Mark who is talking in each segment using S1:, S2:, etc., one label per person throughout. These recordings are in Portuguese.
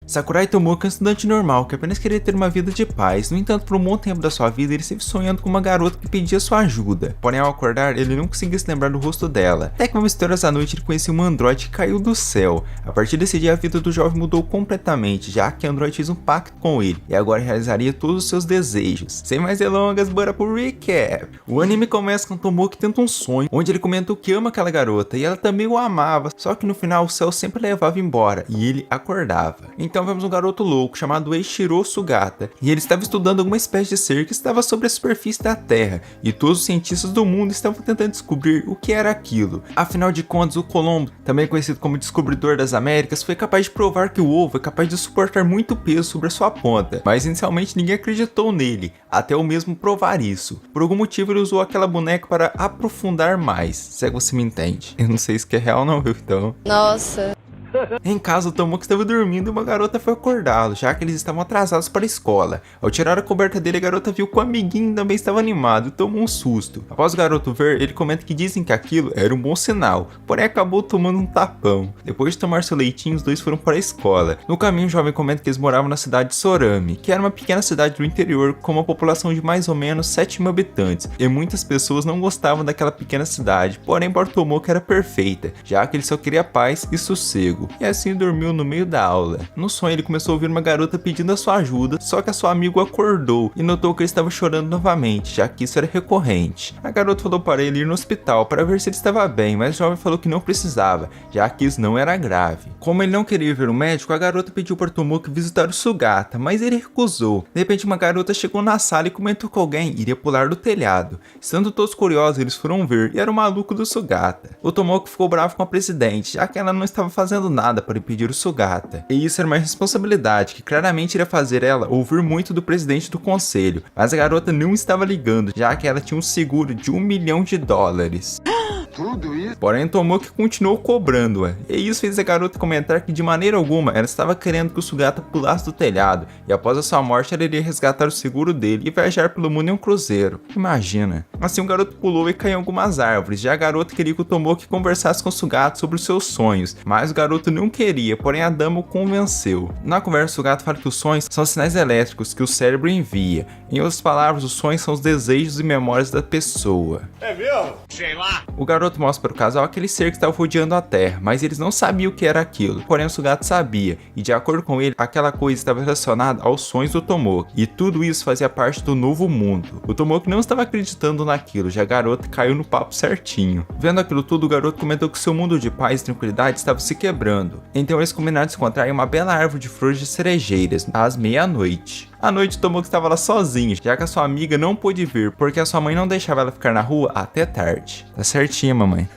S1: Sakurai Tomoki é um estudante normal que apenas queria ter uma vida de paz. No entanto, por um bom tempo da sua vida, ele esteve sonhando com uma garota que pedia sua ajuda. Porém, ao acordar, ele não conseguia se lembrar do rosto dela. Até que uma misteriosa noite ele conheceu um androide que caiu do céu. A partir desse dia, a vida do jovem mudou completamente, já que o androide fez um pacto com ele e agora realizaria todos os seus desejos. Sem mais delongas, bora pro recap. O anime começa com Tomoki tendo um sonho, onde ele comentou que ama aquela garota e ela também o amava, só que no final o céu sempre levava embora e ele acordava. Então vemos um garoto louco chamado Eiichiro Sugata, e ele estava estudando alguma espécie de ser que estava sobre a superfície da Terra, e todos os cientistas do mundo estavam tentando descobrir o que era aquilo. Afinal de contas, o Colombo, também conhecido como descobridor das Américas, foi capaz de provar que o ovo é capaz de suportar muito peso sobre a sua ponta, mas inicialmente ninguém acreditou nele, até o mesmo provar isso. Por algum motivo ele usou aquela boneca para aprofundar mais, se é que você me entende. Eu não sei se é real ou não, então...
S2: Nossa...
S1: Em casa, o Tomoki estava dormindo e uma garota foi acordá-lo, já que eles estavam atrasados para a escola. Ao tirar a coberta dele, a garota viu que o amiguinho também estava animado e tomou um susto. Após o garoto ver, ele comenta que dizem que aquilo era um bom sinal, porém acabou tomando um tapão. Depois de tomar seu leitinho, os dois foram para a escola. No caminho, o jovem comenta que eles moravam na cidade de Sorami, que era uma pequena cidade do interior com uma população de mais ou menos 7 mil habitantes, e muitas pessoas não gostavam daquela pequena cidade, porém para o Tomoki era perfeita, já que ele só queria paz e sossego. E assim dormiu no meio da aula. No sonho ele começou a ouvir uma garota pedindo a sua ajuda, só que a sua amiga o acordou e notou que ele estava chorando novamente, já que isso era recorrente. A garota falou para ele ir no hospital para ver se ele estava bem, mas o jovem falou que não precisava, já que isso não era grave. Como ele não queria ver o médico, a garota pediu para Tomoki visitar o Sugata, mas ele recusou. De repente uma garota chegou na sala e comentou que alguém iria pular do telhado. Estando todos curiosos, eles foram ver e era o maluco do Sugata. O Tomoki ficou bravo com a presidente, já que ela não estava fazendo nada para impedir o Sugata. E isso era uma responsabilidade que claramente iria fazer ela ouvir muito do presidente do conselho, mas a garota não estava ligando, já que ela tinha um seguro de $1 milhão.
S3: Tudo isso?
S1: Porém, Tomoki continuou cobrando-a, e isso fez a garota comentar que de maneira alguma ela estava querendo que o Sugata pulasse do telhado, e após a sua morte ela iria resgatar o seguro dele e viajar pelo mundo em um cruzeiro. Imagina. Assim o garoto pulou e caiu em algumas árvores, já a garota queria que o Tomoki conversasse com o Sugata sobre os seus sonhos, mas o garoto não queria, porém a dama o convenceu. Na conversa, o Sugata fala que os sonhos são sinais elétricos que o cérebro envia. Em outras palavras, os sonhos são os desejos e memórias da pessoa.
S3: É mesmo? Sei lá.
S1: O garoto mostra para o casal aquele ser que estava rodeando a Terra, mas eles não sabiam o que era aquilo. Porém, o Sugata sabia, e de acordo com ele, aquela coisa estava relacionada aos sonhos do Tomoki, e tudo isso fazia parte do novo mundo. O Tomoki não estava acreditando naquilo, já a garota caiu no papo certinho. Vendo aquilo tudo, o garoto comentou que seu mundo de paz e tranquilidade estava se quebrando. Então eles combinaram de se encontrar em uma bela árvore de flores de cerejeiras, às meia-noite. À noite, Tomoki estava lá sozinho, já que a sua amiga não pôde vir, porque a sua mãe não deixava ela ficar na rua até tarde. Tá certinho, mamãe.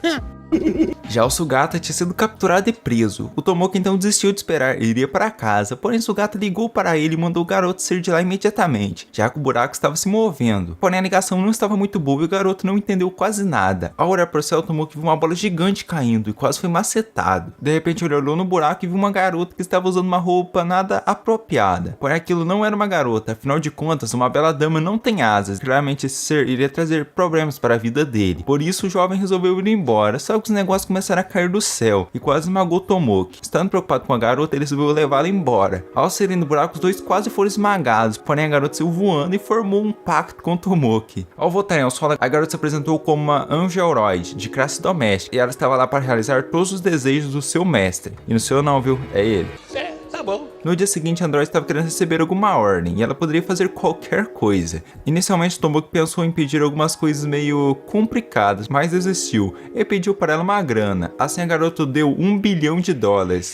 S1: Já o Sugata tinha sido capturado e preso. O Tomoki então desistiu de esperar e iria para casa, porém Sugata ligou para ele e mandou o garoto sair de lá imediatamente, já que o buraco estava se movendo. Porém a ligação não estava muito boa e o garoto não entendeu quase nada. Ao olhar para o céu, o Tomoki viu uma bola gigante caindo e quase foi macetado. De repente ele olhou no buraco e viu uma garota que estava usando uma roupa nada apropriada. Porém aquilo não era uma garota, afinal de contas uma bela dama não tem asas. Claramente esse ser iria trazer problemas para a vida dele. Por isso o jovem resolveu ir embora, só que os negócios começaram a cair do céu e quase esmagou Tomoki. Estando preocupado com a garota, ele resolveu levá-la embora. Ao saírem do buraco, os dois quase foram esmagados, porém a garota saiu voando e formou um pacto com Tomoki. Ao voltarem ao solo, a garota se apresentou como uma angeloide de classe doméstica e ela estava lá para realizar todos os desejos do seu mestre. E no seu não, viu? É ele.
S3: Tá bom.
S1: No dia seguinte, Android estava querendo receber alguma ordem e ela poderia fazer qualquer coisa. Inicialmente, Tomoki pensou em pedir algumas coisas meio complicadas, mas desistiu e pediu para ela uma grana. Assim, a garota deu $1 bilhão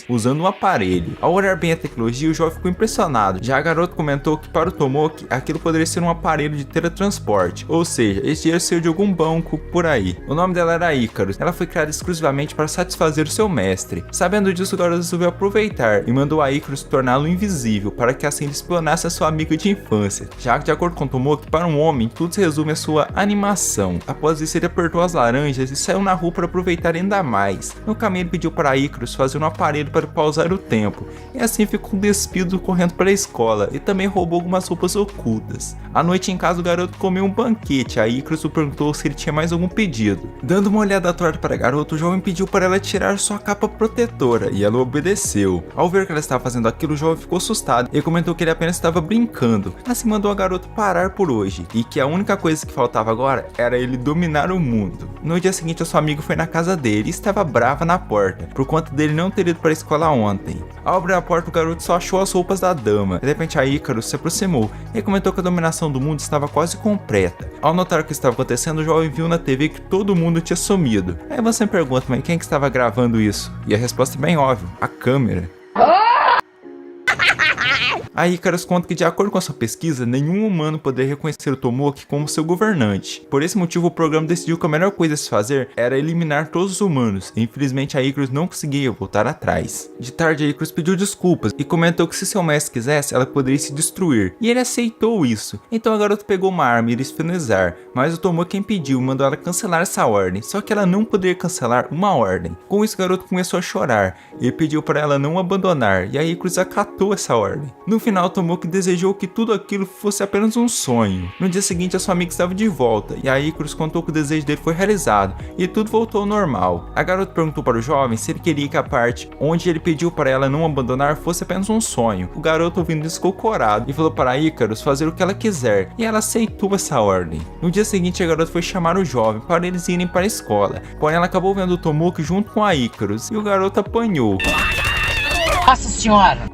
S1: usando um aparelho. Ao olhar bem a tecnologia, o jovem ficou impressionado. Já a garota comentou que para o Tomoki, aquilo poderia ser um aparelho de teletransporte, ou seja, esse dinheiro saiu de algum banco por aí. O nome dela era Icarus. Ela foi criada exclusivamente para satisfazer o seu mestre. Sabendo disso, o garoto resolveu aproveitar e mandou a Icarus torná-lo invisível, para que assim ele espionasse a sua amiga de infância, já que de acordo com Tomoki, para um homem, tudo se resume à sua animação. Após isso, ele apertou as laranjas e saiu na rua para aproveitar ainda mais. No caminho, ele pediu para Icarus fazer um aparelho para pausar o tempo, e assim ficou despido correndo para a escola, e também roubou algumas roupas ocultas. À noite em casa, o garoto comeu um banquete, a Icarus o perguntou se ele tinha mais algum pedido. Dando uma olhada torta para a garota, o jovem pediu para ela tirar sua capa protetora, e ela obedeceu. Ao ver que ela estava fazendo aquilo, aquilo, o jovem ficou assustado e comentou que ele apenas estava brincando. Assim mandou a garota parar por hoje e que a única coisa que faltava agora era ele dominar o mundo. No dia seguinte, a sua amiga foi na casa dele e estava brava na porta, por conta dele não ter ido para a escola ontem. Ao abrir a porta, o garoto só achou as roupas da dama. De repente, a Icarus se aproximou e comentou que a dominação do mundo estava quase completa. Ao notar o que estava acontecendo, o jovem viu na TV que todo mundo tinha sumido. Aí você me pergunta, mas quem que estava gravando isso? E a resposta é bem óbvia, a câmera. A Icarus conta que, de acordo com a sua pesquisa, nenhum humano poderia reconhecer o Tomoki como seu governante. Por esse motivo, o programa decidiu que a melhor coisa a se fazer era eliminar todos os humanos. E, infelizmente, a Icarus não conseguia voltar atrás. De tarde, a Icarus pediu desculpas e comentou que se seu mestre quisesse, ela poderia se destruir. E ele aceitou isso. Então a garota pegou uma arma e iria finalizar, mas o Tomoki impediu e mandou ela cancelar essa ordem. Só que ela não poderia cancelar uma ordem. Com isso, o garoto começou a chorar e pediu para ela não abandonar, e a Icarus acatou essa ordem. No final, Tomoki desejou que tudo aquilo fosse apenas um sonho. No dia seguinte, a sua amiga estava de volta, e a Icarus contou que o desejo dele foi realizado, e tudo voltou ao normal. A garota perguntou para o jovem se ele queria que a parte onde ele pediu para ela não abandonar fosse apenas um sonho. O garoto, ouvindo isso, ficou corado, e falou para a Icarus fazer o que ela quiser, e ela aceitou essa ordem. No dia seguinte, a garota foi chamar o jovem para eles irem para a escola, porém ela acabou vendo o Tomoki junto com a Icarus, e o garoto apanhou.
S2: Nossa senhora!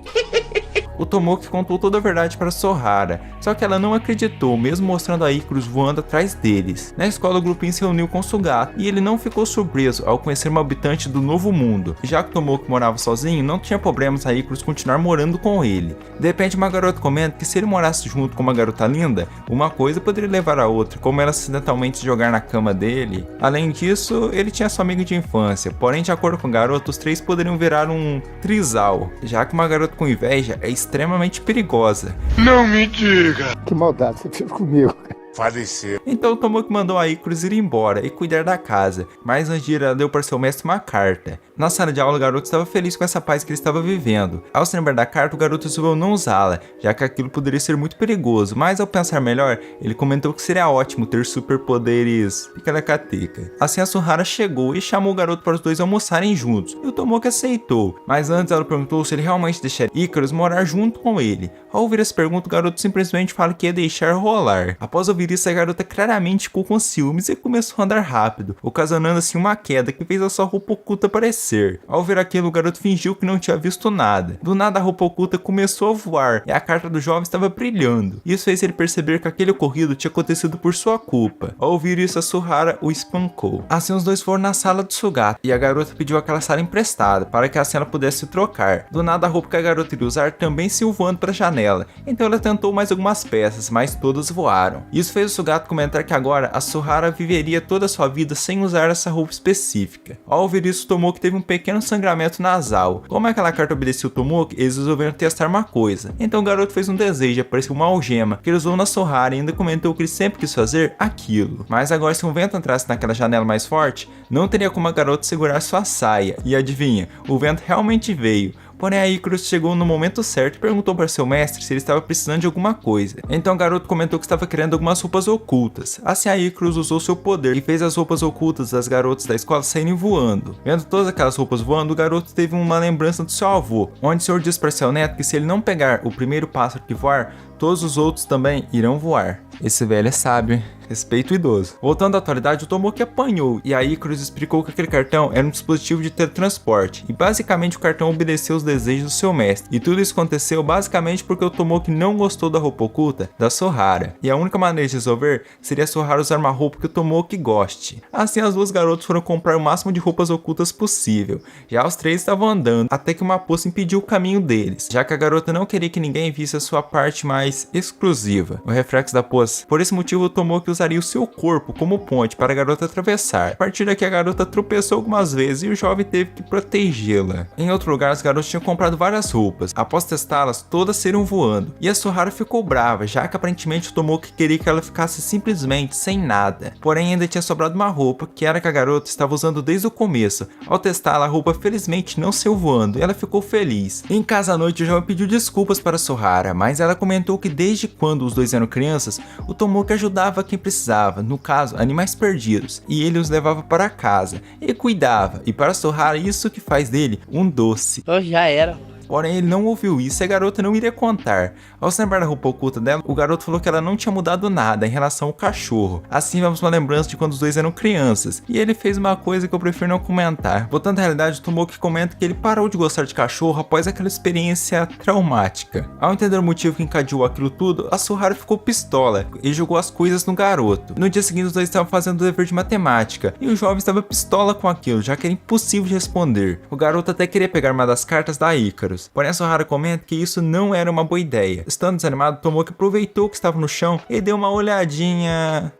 S1: O Tomoki contou toda a verdade para Sohara, só que ela não acreditou, mesmo mostrando a Icarus voando atrás deles. Na escola, o grupinho se reuniu com Sugata e ele não ficou surpreso ao conhecer uma habitante do Novo Mundo. Já que o Tomoki morava sozinho, não tinha problemas a Icarus continuar morando com ele. De repente, uma garota comenta que se ele morasse junto com uma garota linda, uma coisa poderia levar a outra, como ela acidentalmente se jogar na cama dele. Além disso, ele tinha sua amiga de infância, porém, de acordo com o garoto, os três poderiam virar um trisal, já que uma garota com inveja é extremamente perigosa.
S3: Não me diga!
S4: Que maldade você fez comigo.
S3: Falecer.
S1: Então o Tomoki mandou a Icarus ir embora e cuidar da casa, mas antes de ir, ela deu para seu mestre uma carta. Na sala de aula, o garoto estava feliz com essa paz que ele estava vivendo. Ao se lembrar da carta, o garoto resolveu não usá-la, já que aquilo poderia ser muito perigoso, mas ao pensar melhor, ele comentou que seria ótimo ter superpoderes picaracateca. Assim, a Sohara chegou e chamou o garoto para os dois almoçarem juntos, e o Tomoki aceitou, mas antes ela perguntou se ele realmente deixaria Icarus morar junto com ele. Ao ouvir essa pergunta, o garoto simplesmente fala que ia deixar rolar. Após ouvir isso, a garota claramente ficou com ciúmes e começou a andar rápido, ocasionando assim uma queda que fez a sua roupa oculta aparecer. Ao ver aquilo, o garoto fingiu que não tinha visto nada. Do nada, a roupa oculta começou a voar e a carta do jovem estava brilhando. Isso fez ele perceber que aquele ocorrido tinha acontecido por sua culpa. Ao ouvir isso, a Sohara o espancou. Assim, os dois foram na sala do Sugata e a garota pediu aquela sala emprestada para que assim ela pudesse trocar. Do nada, a roupa que a garota iria usar também saiu voando para a janela. Então ela tentou mais algumas peças, mas todas voaram. Isso fez o Sugata comentar que agora a Sohara viveria toda a sua vida sem usar essa roupa específica. Ao ouvir isso, Tomoki teve um pequeno sangramento nasal. Como aquela carta obedecia o Tomoki, eles resolveram testar uma coisa. Então o garoto fez um desejo, apareceu uma algema que ele usou na Sohara e ainda comentou que ele sempre quis fazer aquilo. Mas agora, se um vento entrasse naquela janela mais forte, não teria como a garota segurar sua saia. E adivinha, o vento realmente veio. Porém, a Icarus chegou no momento certo e perguntou para seu mestre se ele estava precisando de alguma coisa. Então o garoto comentou que estava querendo algumas roupas ocultas. Assim, a Icarus usou seu poder e fez as roupas ocultas das garotas da escola saírem voando. Vendo todas aquelas roupas voando, o garoto teve uma lembrança do seu avô, onde o senhor disse para seu neto que se ele não pegar o primeiro pássaro que voar, todos os outros também irão voar. Esse velho é sábio, hein? Respeito o idoso. Voltando à atualidade, o Tomoki apanhou e a Icarus explicou que aquele cartão era um dispositivo de teletransporte e basicamente o cartão obedeceu os desejos do seu mestre. E tudo isso aconteceu basicamente porque o Tomoki não gostou da roupa oculta da Sohara. E a única maneira de resolver seria a Sohara usar uma roupa que o Tomoki goste. Assim, as duas garotas foram comprar o máximo de roupas ocultas possível. Já os três estavam andando até que uma poça impediu o caminho deles, já que a garota não queria que ninguém visse a sua parte mais exclusiva, o reflexo da poça. Por esse motivo, o Tomoki usaria o seu corpo como ponte para a garota atravessar. A partir daqui, a garota tropeçou algumas vezes e o jovem teve que protegê-la. Em outro lugar, os garotos tinham comprado várias roupas. Após testá-las, todas saíram voando. E a Sohara ficou brava, já que aparentemente o Tomoki queria que ela ficasse simplesmente sem nada. Porém, ainda tinha sobrado uma roupa, que era que a garota estava usando desde o começo. Ao testá-la, a roupa felizmente não saiu voando e ela ficou feliz. Em casa à noite, o jovem pediu desculpas para a Sohara, mas ela comentou que desde quando os dois eram crianças, o Tomoki ajudava quem precisava, no caso, animais perdidos, e ele os levava para casa e cuidava, e para Sohara isso que faz dele um doce.
S2: Já era.
S1: Porém, ele não ouviu isso e a garota não iria contar. Ao se lembrar da roupa oculta dela, o garoto falou que ela não tinha mudado nada em relação ao cachorro. Assim, vemos uma lembrança de quando os dois eram crianças. E ele fez uma coisa que eu prefiro não comentar. Voltando à realidade, o Tomoki comenta que ele parou de gostar de cachorro após aquela experiência traumática. Ao entender o motivo que encadeou aquilo tudo, a Suharu ficou pistola e jogou as coisas no garoto. No dia seguinte, os dois estavam fazendo o dever de matemática e o jovem estava pistola com aquilo, já que era impossível de responder. O garoto até queria pegar uma das cartas da Icarus, porém a Suharu comenta que isso não era uma boa ideia. Estando desanimado, Tomoki aproveitou que estava no chão e deu uma olhadinha...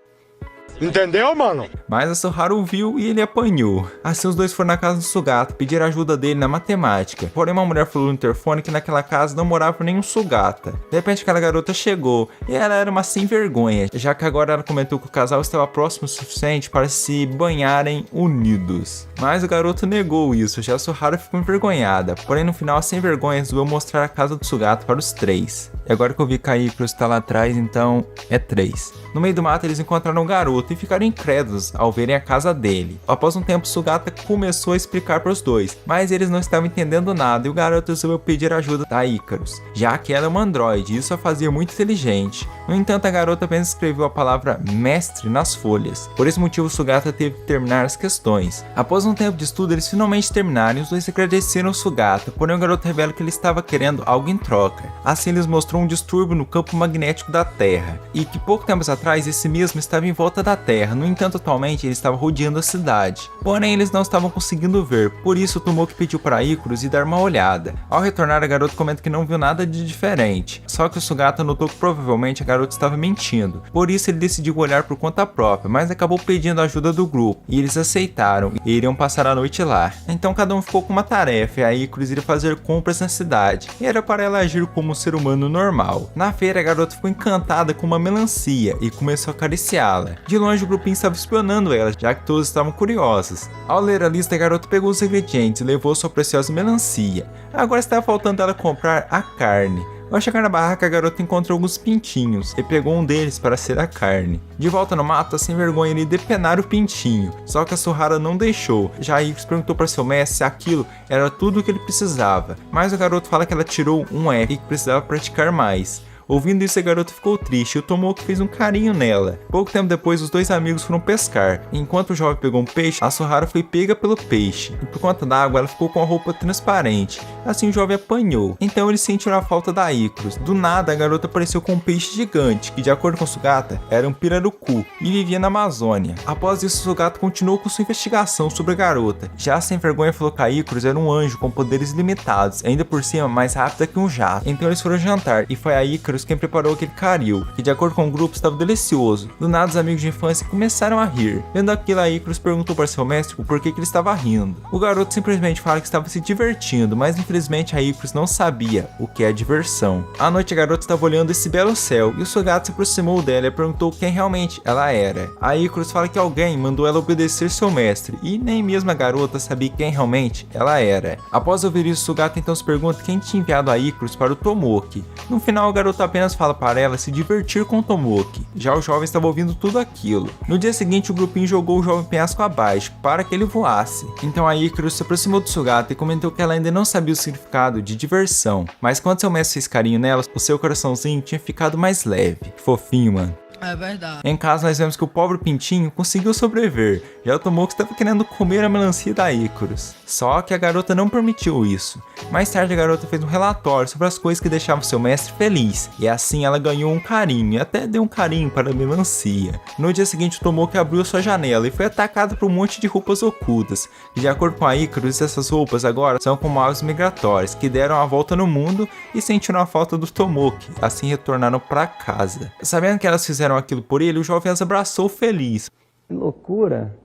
S3: Entendeu, mano?
S1: Mas a Suharu viu e ele apanhou. Assim os dois foram na casa do Sugata pedir ajuda dele na matemática. Porém uma mulher falou no interfone que naquela casa não morava nenhum Sugata. De repente aquela garota chegou e ela era uma sem vergonha, já que agora ela comentou que o casal estava próximo o suficiente para se banharem unidos. Mas o garoto negou isso, já a Suharu ficou envergonhada. Porém no final a sem vergonha resolveu mostrar a casa do Sugata para os três. E agora que eu vi que a Icarus está lá atrás, então é 3. No meio do mato eles encontraram o garoto e ficaram incrédulos ao verem a casa dele. Após um tempo, Sugata começou a explicar para os dois, mas eles não estavam entendendo nada e o garoto resolveu pedir ajuda da Icarus, já que ela é uma androide e isso a fazia muito inteligente. No entanto, a garota apenas escreveu a palavra mestre nas folhas. Por esse motivo, Sugata teve que terminar as questões. Após um tempo de estudo, eles finalmente terminaram e os dois agradeceram Sugata, porém o garoto revela que ele estava querendo algo em troca. Assim, eles mostrou um distúrbio no campo magnético da Terra e que pouco tempo atrás esse mesmo estava em volta da Terra. No entanto, atualmente ele estava rodeando a cidade. Porém, eles não estavam conseguindo ver, por isso Tomoki pediu para Icarus ir dar uma olhada. Ao retornar, a garota comenta que não viu nada de diferente, só que o Sugata notou que provavelmente a garota estava mentindo. Por isso ele decidiu olhar por conta própria, mas acabou pedindo a ajuda do grupo, e eles aceitaram e iriam passar a noite lá. Então cada um ficou com uma tarefa e a Icarus iria fazer compras na cidade, e era para ela agir como um ser humano normal. Na feira, a garota ficou encantada com uma melancia e começou a acariciá-la. De longe, o grupinho estava espionando ela, já que todos estavam curiosos. Ao ler a lista, a garota pegou os ingredientes e levou sua preciosa melancia. Agora estava faltando ela comprar a carne. Ao chegar na barraca, a garota encontrou alguns pintinhos e pegou um deles para ser a carne. De volta no mato, a sem vergonha iria depenar o pintinho, só que a Suharu não deixou. Já a Icarus perguntou para seu mestre se aquilo era tudo o que ele precisava, mas o garoto fala que ela tirou um F e que precisava praticar mais. Ouvindo isso, a garota ficou triste e o Tomoki fez um carinho nela. Pouco tempo depois, os dois amigos foram pescar. Enquanto o jovem pegou um peixe, a Suharu foi pega pelo peixe. E por conta da água, ela ficou com a roupa transparente. Assim, o jovem apanhou. Então, eles sentiram a falta da Icarus. Do nada, a garota apareceu com um peixe gigante, que de acordo com Sugata, era um pirarucu e vivia na Amazônia. Após isso, Sugata continuou com sua investigação sobre a garota. Já sem vergonha falou que a Icarus era um anjo com poderes ilimitados, ainda por cima mais rápida que um jato. Então, eles foram jantar e foi a Icarus quem preparou aquele caril, que de acordo com o grupo estava delicioso. Do nada os amigos de infância começaram a rir. Vendo aquilo, a Icarus perguntou para seu mestre o porquê que ele estava rindo. O garoto simplesmente fala que estava se divertindo, mas infelizmente a Icarus não sabia o que é diversão. À noite a garota estava olhando esse belo céu e o Sugata se aproximou dela e perguntou quem realmente ela era. A Icarus fala que alguém mandou ela obedecer seu mestre e nem mesmo a garota sabia quem realmente ela era. Após ouvir isso, Sugata então se pergunta quem tinha enviado a Icarus para o Tomoki. No final, a garota apenas fala para ela se divertir com o Tomoki. Já o jovem estava ouvindo tudo aquilo. No dia seguinte, o grupinho jogou o jovem penhasco abaixo para que ele voasse. Então a Icarus se aproximou do Sugata e comentou que ela ainda não sabia o significado de diversão, mas quando seu mestre fez carinho nela, o seu coraçãozinho tinha ficado mais leve. Fofinho, mano.
S4: É verdade.
S1: Em casa, nós vemos que o pobre pintinho conseguiu sobreviver. Já o Tomoki estava querendo comer a melancia da Icarus. Só que a garota não permitiu isso. Mais tarde, a garota fez um relatório sobre as coisas que deixavam seu mestre feliz. E assim ela ganhou um carinho e até deu um carinho para a melancia. No dia seguinte, o Tomoki abriu sua janela e foi atacado por um monte de roupas ocultas. E de acordo com a Icarus, essas roupas agora são como aves migratórias que deram a volta no mundo e sentiram a falta do Tomoki. Assim retornaram para casa. Sabendo que elas fizeram aquilo por ele, o jovem as abraçou feliz.
S5: Que loucura!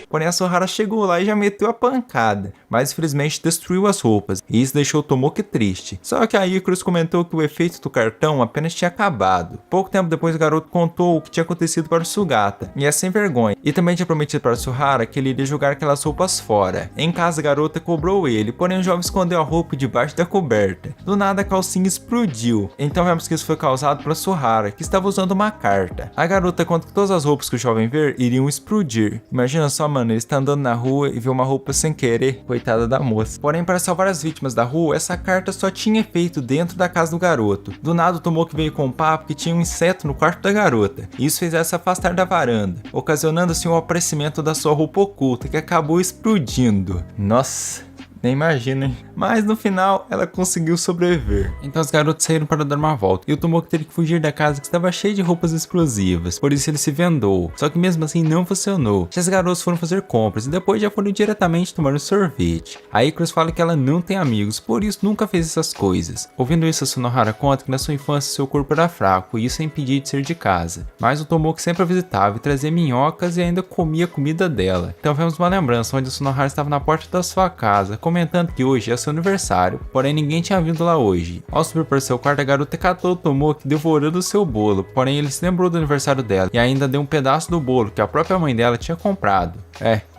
S1: Porém, a Suharu chegou lá e já meteu a pancada, mas infelizmente destruiu as roupas, e isso deixou o Tomoki triste. Só que a Icarus comentou que o efeito do cartão apenas tinha acabado. Pouco tempo depois, o garoto contou o que tinha acontecido para o Sugata, e é sem vergonha, e também tinha prometido para a Suharu que ele iria jogar aquelas roupas fora. Em casa, a garota cobrou ele, porém o jovem escondeu a roupa debaixo da coberta. Do nada, a calcinha explodiu, então vemos que isso foi causado pela Suharu, que estava usando uma carta. A garota conta que todas as roupas que o jovem ver iriam explodir. Imagina só, mano, mano, ele está andando na rua e vê uma roupa sem querer, coitada da moça. Porém, para salvar as vítimas da rua, essa carta só tinha efeito dentro da casa do garoto. Do nada o Tomoki veio com um papo que tinha um inseto no quarto da garota. Isso fez ela se afastar da varanda, ocasionando assim o aparecimento da sua roupa oculta, que acabou explodindo. Nossa, nem imagina, hein? Mas no final, ela conseguiu sobreviver. Então os garotos saíram para dar uma volta. E o Tomoki teve que fugir da casa que estava cheia de roupas explosivas. Por isso ele se vendou. Só que mesmo assim não funcionou. Já os garotos foram fazer compras e depois já foram diretamente tomar um sorvete. A Icarus fala que ela não tem amigos, por isso nunca fez essas coisas. Ouvindo isso, a Sunohara conta que na sua infância seu corpo era fraco e isso a impedia de sair de casa. Mas o Tomoki sempre a visitava e trazia minhocas e ainda comia a comida dela. Então vemos uma lembrança onde a Sunohara estava na porta da sua casa, comentando que hoje é seu aniversário, porém ninguém tinha vindo lá hoje. Ao subir para seu quarto, a garota catou o Tomoki devorando o seu bolo, porém ele se lembrou do aniversário dela e ainda deu um pedaço do bolo que a própria mãe dela tinha comprado.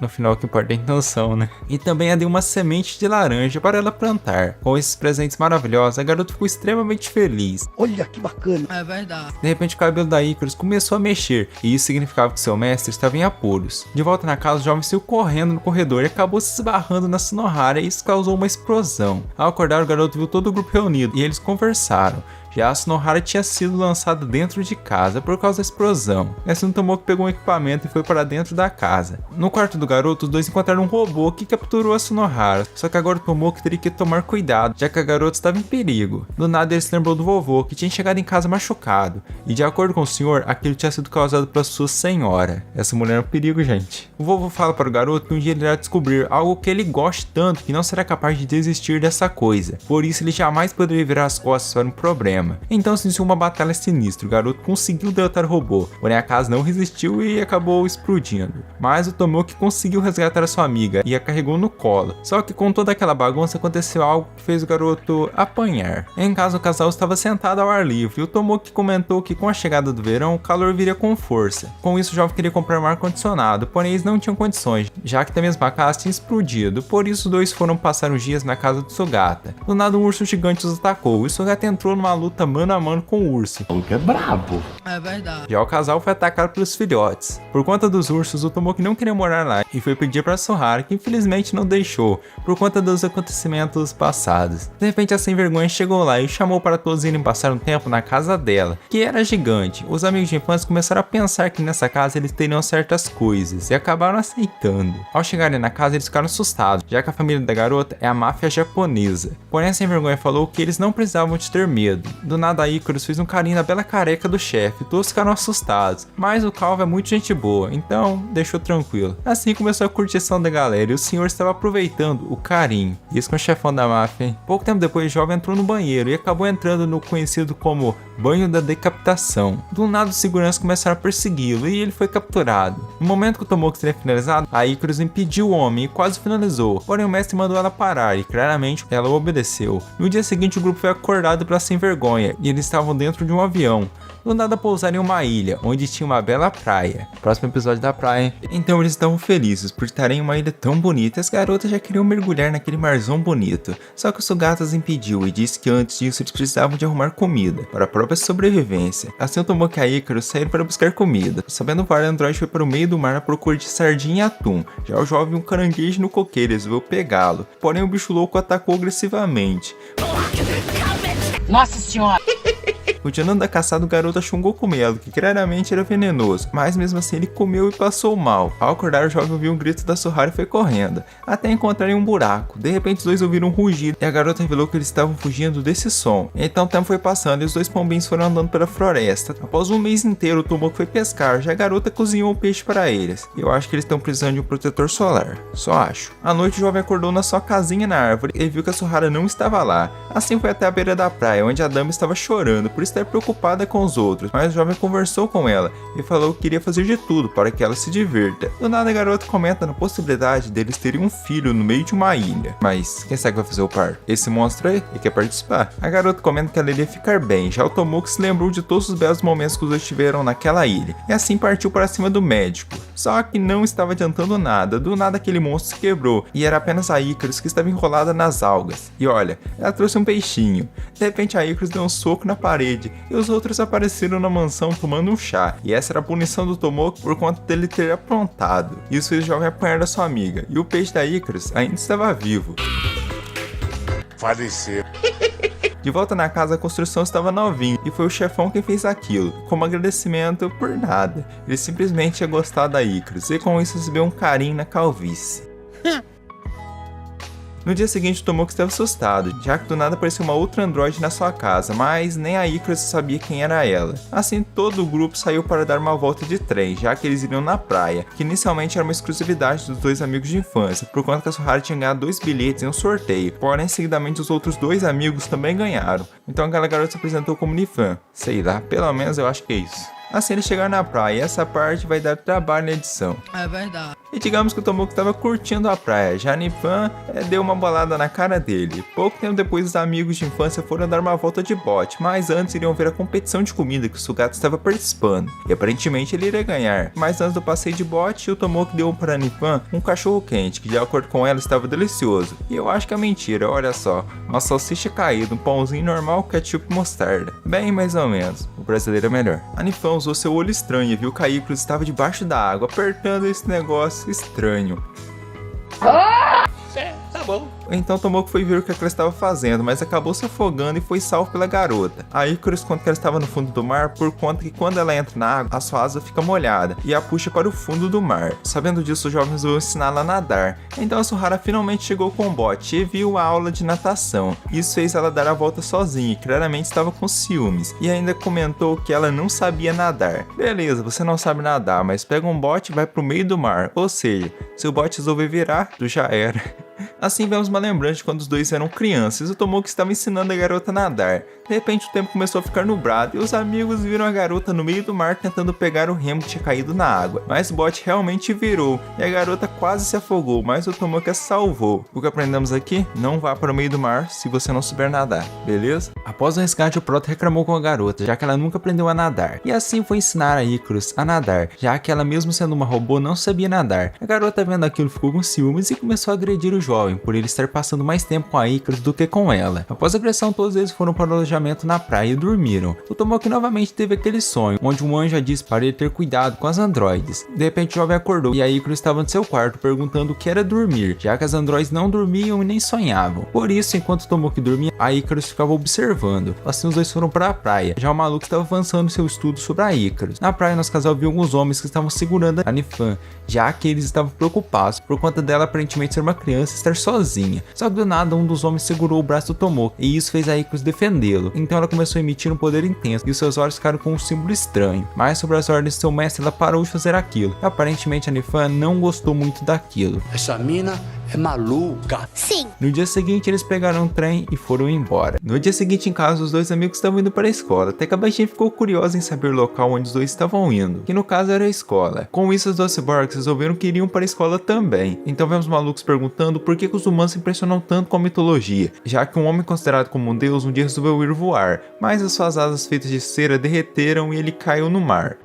S1: No final o que importa é a intenção, né? E também a deu uma semente de laranja para ela plantar. Com esses presentes maravilhosos, a garota ficou extremamente feliz.
S3: Olha que bacana.
S2: É verdade.
S1: De repente o cabelo da Icarus começou a mexer, e isso significava que seu mestre estava em apuros. De volta na casa, o jovem saiu correndo no corredor e acabou se esbarrando na Sunohara e isso causou uma explosão. Ao acordar, o garoto viu todo o grupo reunido e eles conversaram. Já a Sunohara tinha sido lançada dentro de casa por causa da explosão. Assim, o Tomoki pegou um equipamento e foi para dentro da casa. No quarto do garoto, os dois encontraram um robô que capturou a Sunohara. Só que agora o Tomoki teria que tomar cuidado, já que a garota estava em perigo. Do nada ele se lembrou do vovô, que tinha chegado em casa machucado. E de acordo com o senhor, aquilo tinha sido causado pela sua senhora. Essa mulher é um perigo, gente. O vovô fala para o garoto que um dia ele irá descobrir algo que ele goste tanto que não será capaz de desistir dessa coisa. Por isso ele jamais poderia virar as costas para um problema. Então se iniciou uma batalha sinistra, o garoto conseguiu derrotar o robô, porém a casa não resistiu e acabou explodindo. Mas o Tomoki conseguiu resgatar a sua amiga e a carregou no colo, só que com toda aquela bagunça aconteceu algo que fez o garoto apanhar. Em casa o casal estava sentado ao ar livre e o Tomoki comentou que com a chegada do verão o calor viria com força. Com isso o jovem queria comprar um ar-condicionado, porém eles não tinham condições, já que a mesma casa tinha explodido, por isso os dois foram passar uns dias na casa do Sugata. Do nada um urso gigante os atacou e o Sugata entrou numa luta mano a mano com o urso.
S3: O que é brabo.
S2: É verdade.
S1: Já o casal foi atacado pelos filhotes. Por conta dos ursos, o Tomoki não queria morar lá e foi pedir para Sunohara, que infelizmente não deixou, por conta dos acontecimentos passados. De repente a sem vergonha chegou lá e chamou para todos irem passar um tempo na casa dela, que era gigante. Os amigos de infância começaram a pensar que nessa casa eles teriam certas coisas e acabaram aceitando. Ao chegarem na casa eles ficaram assustados, já que a família da garota é a máfia japonesa. Porém a sem vergonha falou que eles não precisavam de ter medo. Do nada a Icarus fez um carinho na bela careca do chefe, todos ficaram assustados, mas o Calvo é muito gente boa, então deixou tranquilo. Assim começou a curtição da galera e o senhor estava aproveitando o carinho. Isso com o chefão da máfia, hein? Pouco tempo depois o jovem entrou no banheiro e acabou entrando no conhecido como banho da decapitação. Do nada os seguranças começaram a persegui-lo e ele foi capturado. No momento que o Tomoki seria finalizado, a Icarus impediu o homem e quase finalizou, porém o mestre mandou ela parar e claramente ela obedeceu. No dia seguinte o grupo foi acordado pela sem vergonha e eles estavam dentro de um avião. Do nada pousaram em uma ilha, onde tinha uma bela praia. Próximo episódio da praia. Então eles estavam felizes por estarem em uma ilha tão bonita e as garotas já queriam mergulhar naquele marzão bonito. Só que o Sugata as impediu e disse que antes disso eles precisavam de arrumar comida, para a própria sobrevivência. Assim o Tomoki e a Icarus saíram para buscar comida. Sabendo voar, o androide foi para o meio do mar à procura de sardinha e atum. Já o jovem um caranguejo no coqueiro resolveu pegá-lo. Porém o bicho louco atacou agressivamente.
S2: Nossa senhora!
S1: Continuando a caçada, o garoto achou um cogumelo, que claramente era venenoso, mas mesmo assim ele comeu e passou mal. Ao acordar, o jovem ouviu um grito da Sunohara e foi correndo, até encontrarem um buraco. De repente os dois ouviram um rugido e a garota revelou que eles estavam fugindo desse som. Então o tempo foi passando e os dois pombinhos foram andando pela floresta. Após um mês inteiro, o Tomoki foi pescar, já a garota cozinhou um peixe para eles. Eu acho que eles estão precisando de um protetor solar, só acho. À noite o jovem acordou na sua casinha na árvore e viu que a Sunohara não estava lá. Assim foi até a beira da praia, onde a dama estava chorando por estar preocupada com os outros, mas o jovem conversou com ela e falou que queria fazer de tudo para que ela se divirta. Do nada a garota comenta na possibilidade deles terem um filho no meio de uma ilha. Mas quem sabe vai fazer o par? Esse monstro aí quer participar. A garota comenta que ela iria ficar bem, já o Tomoki se lembrou de todos os belos momentos que os dois tiveram naquela ilha, e assim partiu para cima do médico. Só que não estava adiantando nada, do nada aquele monstro se quebrou, e era apenas a Icarus que estava enrolada nas algas. E olha, ela trouxe um peixinho. De repente a Icarus deu um soco na parede parede e os outros apareceram na mansão tomando um chá. E essa era a punição do Tomoki por conta dele ter aprontado. Isso fez o jovem apanhar da sua amiga. E o peixe da Icarus ainda estava vivo.
S3: Faleceu.
S1: De volta na casa, a construção estava novinha e foi o chefão quem fez aquilo, como agradecimento por nada. Ele simplesmente tinha gostado da Icarus e com isso recebeu um carinho na calvície. No dia seguinte, o Tomoki estava assustado, já que do nada apareceu uma outra androide na sua casa, mas nem a Icarus sabia quem era ela. Assim, todo o grupo saiu para dar uma volta de trem, já que eles iriam na praia, que inicialmente era uma exclusividade dos dois amigos de infância, por conta que a Suharu tinha ganhado 2 bilhetes em um sorteio, porém seguidamente os outros 2 amigos também ganharam. Então aquela garota se apresentou como Nifan. Sei lá, pelo menos eu acho que é isso. Assim eles chegaram na praia e essa parte vai dar trabalho na edição.
S2: É verdade.
S1: E digamos que o Tomoki estava curtindo a praia, já Nifan deu uma bolada na cara dele. Pouco tempo depois os amigos de infância foram dar uma volta de bote, mas antes iriam ver a competição de comida que o Sugata estava participando. E aparentemente ele iria ganhar. Mas antes do passeio de bote, o Tomoki deu para Nifan um cachorro quente, que de acordo com ela estava delicioso. E eu acho que é mentira, olha só. Uma salsicha caída, um pãozinho normal, ketchup e mostarda. Bem mais ou menos, o brasileiro é melhor. A Nifan usou seu olho estranho e viu que a Icarus estava debaixo da água, apertando esse negócio estranho.
S3: Tá bom.
S1: Então Tomoki foi ver o que ela estava fazendo, mas acabou se afogando e foi salvo pela garota. A Icarus conta que ela estava no fundo do mar por conta que quando ela entra na água, a sua asa fica molhada e a puxa para o fundo do mar. Sabendo disso, o jovem resolveu ensiná-la a nadar. Então a Suharu finalmente chegou com o bote e viu a aula de natação. Isso fez ela dar a volta sozinha e claramente estava com ciúmes. E ainda comentou que ela não sabia nadar. Beleza, você não sabe nadar, mas pega um bote e vai pro meio do mar. Ou seja, se o bote resolver virar, tu já era. Assim vemos uma lembrança de quando os dois eram crianças e o Tomoki estava ensinando a garota a nadar. De repente o tempo começou a ficar nublado e os amigos viram a garota no meio do mar tentando pegar o remo que tinha caído na água. Mas o bote realmente virou e a garota quase se afogou, mas o Tomoki a salvou. O que aprendemos aqui? Não vá para o meio do mar se você não souber nadar, beleza? Após o resgate, o Proto reclamou com a garota, já que ela nunca aprendeu a nadar. E assim foi ensinar a Icarus a nadar, já que ela mesmo sendo uma robô não sabia nadar. A garota vendo aquilo ficou com ciúmes e começou a agredir o jovem, por ele estar passando mais tempo com a Icarus do que com ela. Após a agressão, todos eles foram para o alojamento na praia e dormiram. O Tomoki novamente teve aquele sonho, onde um anjo disse para ele ter cuidado com as androides. De repente o jovem acordou e a Icarus estava no seu quarto perguntando o que era dormir, já que as androides não dormiam e nem sonhavam. Por isso, enquanto o Tomoki dormia, a Icarus ficava observando. Assim os dois foram para a praia. Já o maluco estava avançando seu estudo sobre a Icarus. Na praia, nosso casal viu alguns homens que estavam segurando a Nifan, já que eles estavam preocupados por conta dela aparentemente ser uma criança e estar sozinha. Só que do nada um dos homens segurou o braço do Tomoki e isso fez a Icarus defendê-lo. Então ela começou a emitir um poder intenso e os seus olhos ficaram com um símbolo estranho. Mas sobre as ordens de seu mestre, ela parou de fazer aquilo. Aparentemente a Nifan não gostou muito daquilo.
S4: Essa mina é maluca.
S2: Sim.
S1: No dia seguinte eles pegaram um trem e foram embora. No dia seguinte em casa os dois amigos estavam indo para a escola, até que a baixinha ficou curiosa em saber o local onde os dois estavam indo, que no caso era a escola. Com isso os dois cyborgs resolveram que iriam para a escola também. Então vemos malucos perguntando por que os humanos se impressionam tanto com a mitologia, já que um homem considerado como um deus um dia resolveu ir voar, mas as suas asas feitas de cera derreteram e ele caiu no mar.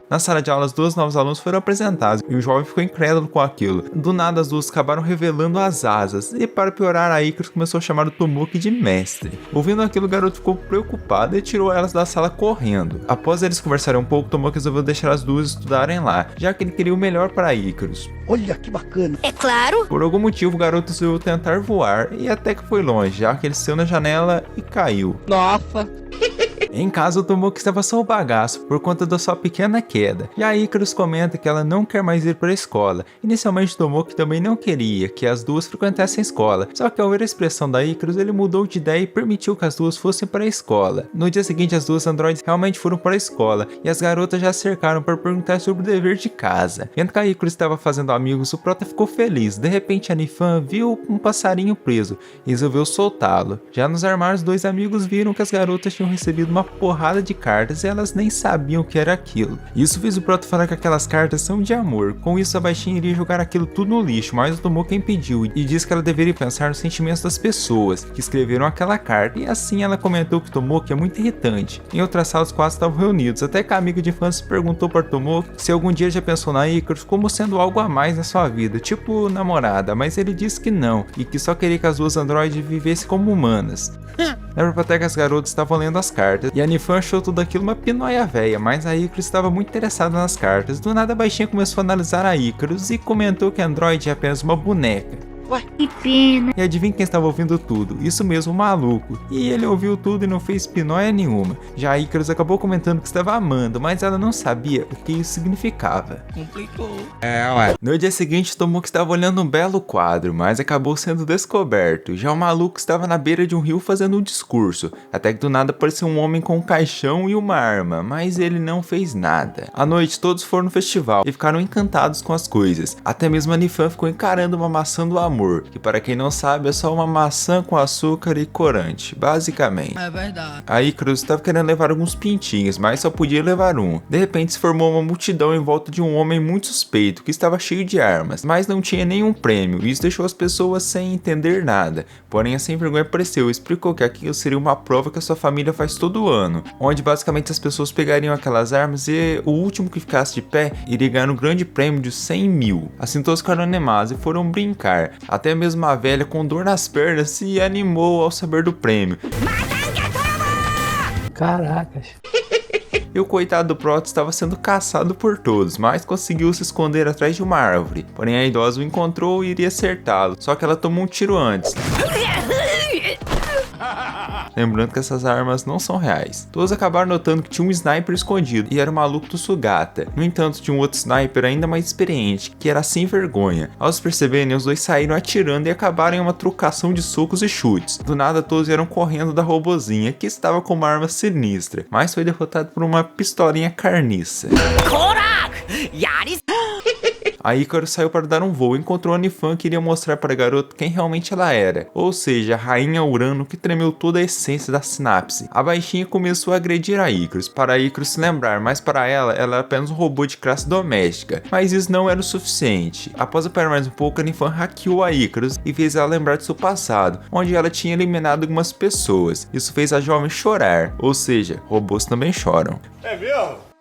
S1: Na sala de aula, as duas novas alunas foram apresentadas e o jovem ficou incrédulo com aquilo. Do nada, as duas acabaram revelando as asas e, para piorar, a Icarus começou a chamar o Tomoki de mestre. Ouvindo aquilo, o garoto ficou preocupado e tirou elas da sala correndo. Após eles conversarem um pouco, Tomoki resolveu deixar as duas estudarem lá, já que ele queria o melhor para a Icarus.
S4: Olha que bacana.
S2: É claro.
S1: Por algum motivo, o garoto resolveu tentar voar e até que foi longe, já que ele saiu na janela e caiu.
S2: Nossa.
S1: Em casa, o Tomoki estava só o bagaço por conta da sua pequena queda. E a Icarus comenta que ela não quer mais ir para a escola. Inicialmente, o Tomoki também não queria que as duas frequentassem a escola. Só que ao ver a expressão da Icarus, ele mudou de ideia e permitiu que as duas fossem para a escola. No dia seguinte, as duas androides realmente foram para a escola e as garotas já cercaram para perguntar sobre o dever de casa. Vendo que a Icarus estava fazendo amigos, o Prota ficou feliz. De repente, a Nifan viu um passarinho preso e resolveu soltá-lo. Já nos armários, dois amigos viram que as garotas tinham recebido uma porrada de cartas e elas nem sabiam o que era aquilo. Isso fez o Proto falar que aquelas cartas são de amor. Com isso, a baixinha iria jogar aquilo tudo no lixo, mas o Tomoki impediu e disse que ela deveria pensar nos sentimentos das pessoas que escreveram aquela carta, e assim ela comentou que Tomoki é muito irritante. Em outra sala, os quatro estavam reunidos, até que a amiga de infância perguntou para Tomoki se algum dia já pensou na Icarus como sendo algo a mais na sua vida, tipo namorada, mas ele disse que não, e que só queria que as duas androides vivessem como humanas. Lembra até que as garotas estavam lendo as cartas, e a Nifan achou tudo aquilo uma pinóia véia, mas a Icarus estava muito interessada nas cartas. Do nada a baixinha começou a analisar a Icarus e comentou que Android é apenas uma boneca.
S5: Que pena.
S1: E adivinha quem estava ouvindo tudo? Isso mesmo, o maluco. E ele ouviu tudo e não fez pinóia nenhuma. Já a Icarus acabou comentando que estava amando, mas ela não sabia o que isso significava.
S2: Complicou.
S1: No dia seguinte, Tomoki estava olhando um belo quadro, mas acabou sendo descoberto. Já o maluco estava na beira de um rio fazendo um discurso, até que do nada apareceu um homem com um caixão e uma arma, mas ele não fez nada. À noite, todos foram no festival e ficaram encantados com as coisas. Até mesmo a Nifan ficou encarando uma maçã do amor, que para quem não sabe é só uma maçã com açúcar e corante, basicamente.
S2: É verdade.
S1: A Icarus estava querendo levar alguns pintinhos, mas só podia levar um. De repente se formou uma multidão em volta de um homem muito suspeito, que estava cheio de armas, mas não tinha nenhum prêmio, e isso deixou as pessoas sem entender nada. Porém a sem vergonha apareceu e explicou que aquilo seria uma prova que a sua família faz todo ano, onde basicamente as pessoas pegariam aquelas armas e o último que ficasse de pé iria ganhar um grande prêmio de 100 mil. Assim todos ficaram animados e foram brincar. Até mesmo a velha com dor nas pernas se animou ao saber do prêmio.
S4: Caracas.
S1: E o coitado do Proto estava sendo caçado por todos, mas conseguiu se esconder atrás de uma árvore. Porém a idosa o encontrou e iria acertá-lo, só que ela tomou um tiro antes. Lembrando que essas armas não são reais. Todos acabaram notando que tinha um sniper escondido, e era o maluco do Sugata. No entanto, tinha um outro sniper ainda mais experiente, que era sem vergonha. Ao se perceberem, os dois saíram atirando e acabaram em uma trocação de socos e chutes. Do nada, todos vieram correndo da robozinha, que estava com uma arma sinistra, mas foi derrotado por uma pistolinha carniça. A Icarus saiu para dar um voo e encontrou a Nifan, que iria mostrar para a garota quem realmente ela era, ou seja, a rainha Urano, que tremeu toda a essência da sinapse. A baixinha começou a agredir a Icarus, para a Icarus se lembrar, mas para ela era apenas um robô de classe doméstica, mas isso não era o suficiente. Após apanhar mais um pouco, a Nifan hackeou a Icarus e fez ela lembrar de seu passado, onde ela tinha eliminado algumas pessoas. Isso fez a jovem chorar, ou seja, robôs também choram.
S3: É mesmo?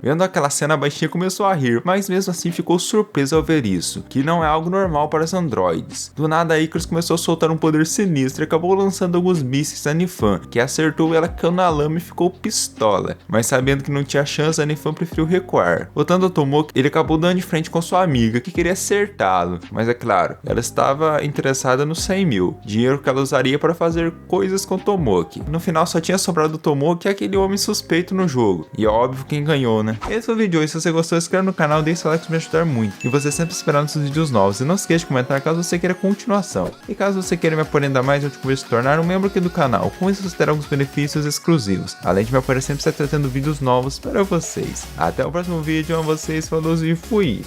S1: Vendo aquela cena, a baixinha começou a rir, mas mesmo assim ficou surpresa ao ver isso, que não é algo normal para os androides. Do nada, a Icarus começou a soltar um poder sinistro e acabou lançando alguns mísseis a Nifan, que acertou ela caiu na lama e ficou pistola. Mas sabendo que não tinha chance, a Nifan preferiu recuar. Voltando ao Tomoki, ele acabou dando de frente com sua amiga, que queria acertá-lo, mas é claro, ela estava interessada nos 100 mil, dinheiro que ela usaria para fazer coisas com Tomoki. No final só tinha sobrado o Tomoki e aquele homem suspeito no jogo, e é óbvio quem ganhou, né? Esse foi o vídeo de hoje. Se você gostou, se inscreva no canal, deixe seu like para me ajudar muito. E você sempre esperar nossos vídeos novos. E não esqueça de comentar caso você queira continuação. E caso você queira me apoiar ainda mais, eu te convido a se tornar um membro aqui do canal. Com isso você terá alguns benefícios exclusivos. Além de me apoiar sempre estar trazendo vídeos novos para vocês. Até o próximo vídeo, a vocês, falou e fui!